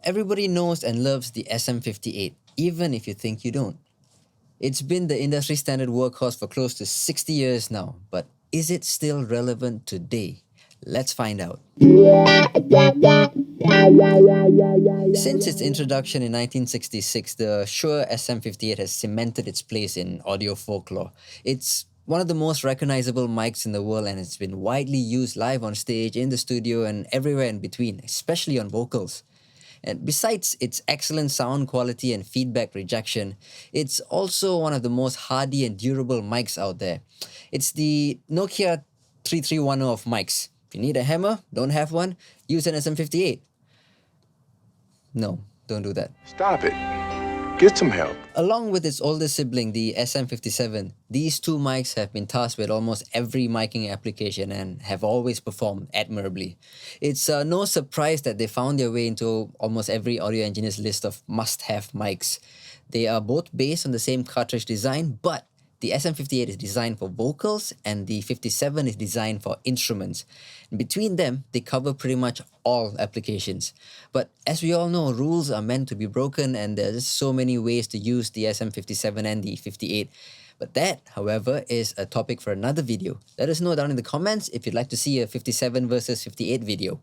everybody knows and loves the SM58, even if you think you don't. It's been the industry standard workhorse for close to 60 years now, but is it still relevant today? Let's find out. Since its introduction in 1966, the Shure SM58 has cemented its place in audio folklore. It's one of the most recognizable mics in the world, and it's been widely used live on stage, in the studio, and everywhere in between, especially on vocals. And besides its excellent sound quality and feedback rejection, it's also one of the most hardy and durable mics out there. It's the Nokia 3310 of mics. If you need a hammer, don't have one, use an SM58. No, don't do that. Stop it. Get some help. Along with its older sibling, the SM57, these two mics have been tasked with almost every miking application and have always performed admirably. It's no surprise that they found their way into almost every audio engineer's list of must-have mics. They are both based on the same cartridge design, but the SM58 is designed for vocals and the 57 is designed for instruments. Between them, they cover pretty much all applications. But as we all know, rules are meant to be broken and there's so many ways to use the SM57 and the 58. But that, however, is a topic for another video. Let us know down in the comments if you'd like to see a 57 versus 58 video.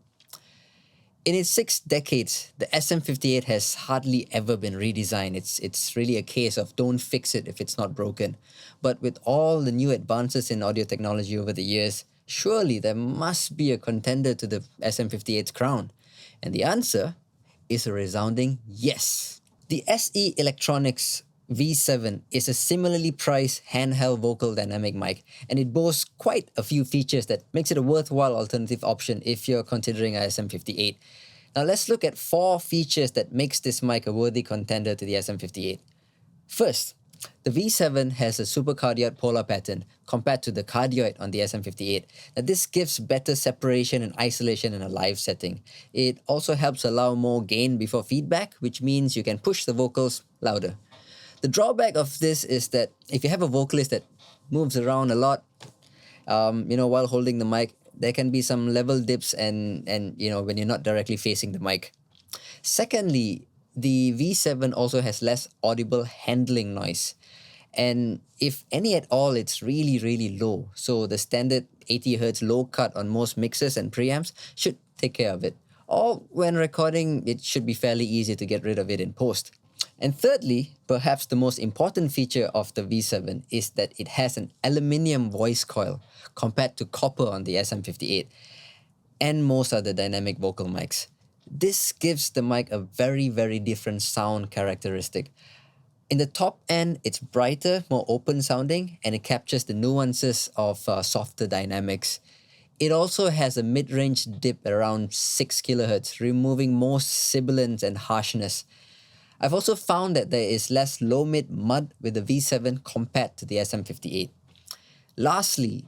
In its 6 decades, the SM58 has hardly ever been redesigned. It's really a case of don't fix it if it's not broken. But with all the new advances in audio technology over the years, surely there must be a contender to the SM58's crown. And the answer is a resounding yes. The SE Electronics V7 is a similarly priced handheld vocal dynamic mic, and it boasts quite a few features that makes it a worthwhile alternative option if you're considering a SM58. Now let's look at 4 features that makes this mic a worthy contender to the SM58. First, the V7 has a supercardioid polar pattern compared to the cardioid on the SM58. Now this gives better separation and isolation in a live setting. It also helps allow more gain before feedback, which means you can push the vocals louder. The drawback of this is that if you have a vocalist that moves around a lot, while holding the mic, there can be some level dips and when you're not directly facing the mic. Secondly, the V7 also has less audible handling noise. And if any at all, it's really, really low. So the standard 80 Hz low cut on most mixers and preamps should take care of it. Or when recording, it should be fairly easy to get rid of it in post. And thirdly, perhaps the most important feature of the V7 is that it has an aluminium voice coil compared to copper on the SM58 and most other dynamic vocal mics. This gives the mic a very, very different sound characteristic. In the top end, it's brighter, more open sounding, and it captures the nuances of softer dynamics. It also has a mid-range dip around 6 kHz, removing most sibilance and harshness. I've also found that there is less low-mid mud with the V7 compared to the SM58. Lastly,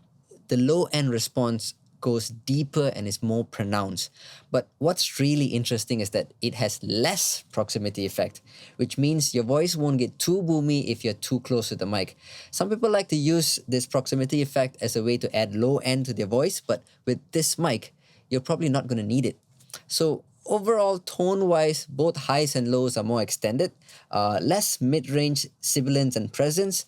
the low-end response goes deeper and is more pronounced. But what's really interesting is that it has less proximity effect, which means your voice won't get too boomy if you're too close to the mic. Some people like to use this proximity effect as a way to add low end to their voice, but with this mic, you're probably not going to need it. So overall, tone-wise, both highs and lows are more extended, less mid-range sibilance and presence.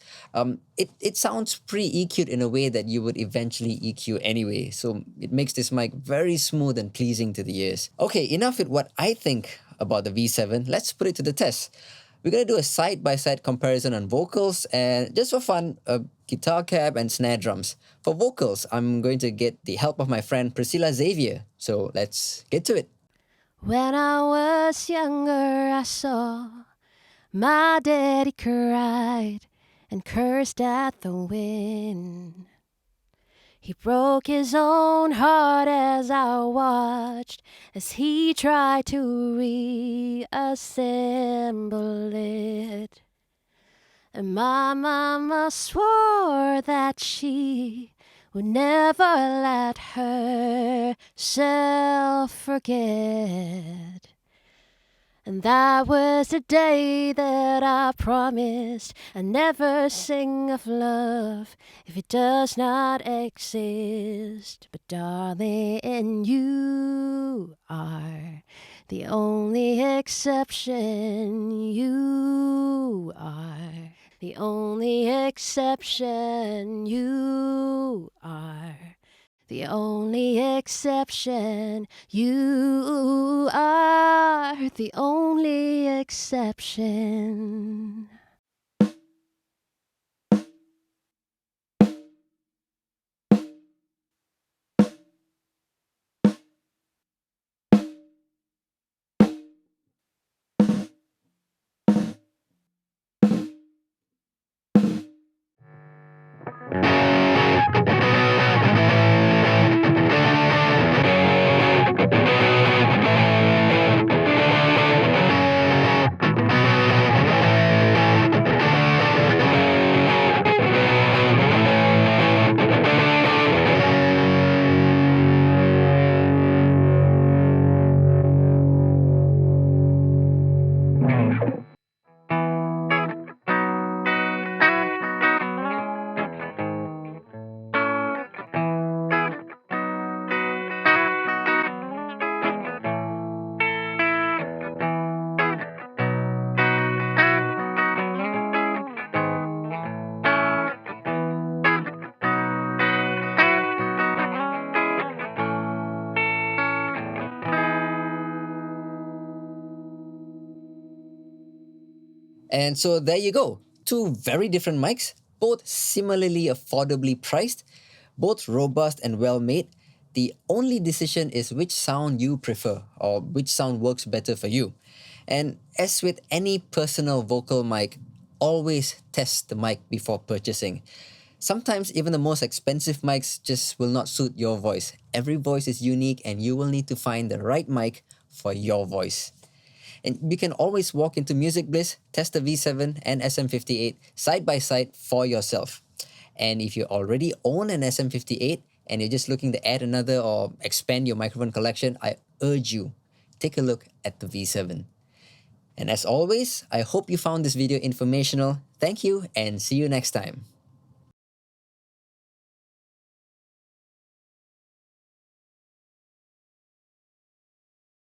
It sounds pre-EQ'd in a way that you would eventually EQ anyway, so it makes this mic very smooth and pleasing to the ears. Okay, enough with what I think about the V7. Let's put it to the test. We're going to do a side-by-side comparison on vocals and, just for fun, a guitar cab and snare drums. For vocals, I'm going to get the help of my friend Priscilla Xavier. So let's get to it. When I was younger, I saw my daddy cried and cursed at the wind. He broke his own heart as I watched as he tried to reassemble it. And my mama swore that she would never let herself forget. And that was the day that I promised I'd never sing of love if it does not exist. But darling, you are the only exception. You are the only exception. You are the only exception. You are the only exception. And so there you go. Two very different mics, both similarly affordably priced, both robust and well made. The only decision is which sound you prefer or which sound works better for you. And as with any personal vocal mic, always test the mic before purchasing. Sometimes even the most expensive mics just will not suit your voice. Every voice is unique and you will need to find the right mic for your voice. And you can always walk into Music Bliss, test the V7 and SM58 side by side for yourself. And if you already own an SM58 and you're just looking to add another or expand your microphone collection, I urge you, take a look at the V7. And as always, I hope you found this video informational. Thank you and see you next time.